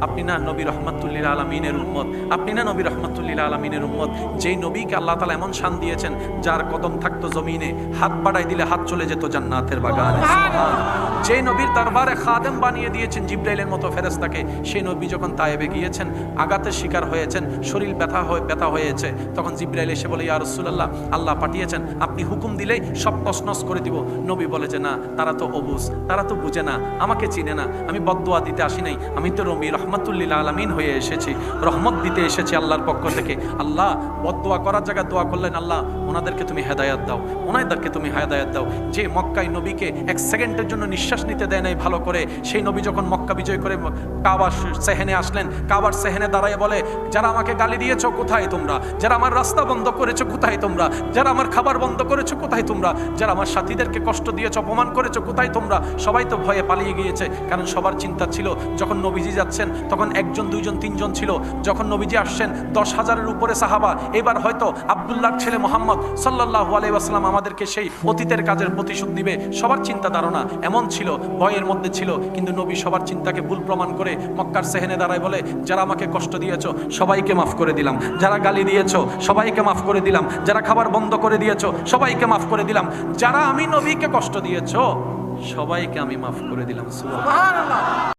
আপনি না নবী রহমাতুল লিল আলামিনের উম্মত, আপনি না নবী রহমাতুল লিল আলামিনের উম্মত, যেই নবীকে আল্লাহ তাআলা এমন শান দিয়েছেন যার কদম থাকতো জমিনে, হাত বাড়াই দিলে হাত চলে যেত জান্নাতের বাগানে। যেই নবীর দরবারে খাদেম বানিয়ে দিয়েছেন জিবরাইলের মতো ফেরেশতাকে, সেই নবী যখন তায়েবে গিয়েছেন, আঘাতের শিকার হয়েছেন, শরীর ব্যথা হয়েছে, তখন জিবরাইল এসে বলে, ইয়া রাসূলুল্লাহ, আল্লাহ পাঠিয়েছেন, আপনি হুকুম দিলেই সব তছনছ করে দিব। নবী বলে যে না, তারা তো অবুঝ, তারা তো বুঝে না, আমাকে চিনে না, আমি বদদুয়া দিতে আসি নাই, আমি তো নবী রহমাতুল লিল আলামিন হয়ে এসেছি, রহমত দিতে এসেছি আল্লাহর পক্ষ থেকে। আল্লাহ বদদুয়া করার জায়গায় দোয়া করলেন, আল্লাহ ওনাদেরকে তুমি হেদায়েত দাও, ওনাদেরকে তুমি হেদায়েত দাও। যে মক্কায় নবীকে এক সেকেন্ডের জন্য নিঃশ্বাস নিতে দেয় নাই ভালো করে, সেই নবী যখন মক্কা বিজয় করে কাবার সেহেনে আসলেন, কাবার সেহেনে দাঁড়ায় বলে, যারা আমাকে গালি দিয়েছো কোথায় তোমরা, যারা আমার রাস্তা বন্ধ করেছো কোথায় তোমরা, যারা আমার খাবার বন্ধ করেছো কোথায় তোমরা, যারা আমার সাথীদেরকে কষ্ট দিয়েছো, অপমান করেছো কোথায় তোমরা। সবাই তো ভয়ে পালিয়ে গিয়েছে, কারণ সবার চিন্তা ছিল যখন নবীজি যাচ্ছেন তখন একজন, দুইজন, তিনজন ছিল, যখন নবীজি আসছেন 10,000-এর উপরে সাহাবা, এবার হয়তো আব্দুল্লাহর ছেলে মুহাম্মদ সাল্লাল্লাহু আলাইহি ওয়াসাল্লাম আমাদেরকে সেই অতীতের কাজের প্রতিশোধ দিবে। সবার চিন্তা ধারণা এমন ছিল, ভয়ের মধ্যে ছিল, কিন্তু নবী সবার চিন্তাকে ভুল প্রমাণ করে মক্কার সেহেনে দাঁড়ায় বলে, যারা আমাকে কষ্ট দিয়েছো সবাইকে মাফ করে দিলাম, যারা গালি দিয়েছো সবাইকে মাফ করে দিলাম, যারা খাবার বন্ধ করে দিয়েছো সবাইকে মাফ করে দিলাম, যারা আমি নবীকে কষ্ট দিয়েছো সবাইকে আমি মাফ করে দিলাম। সুবহানাল্লাহ।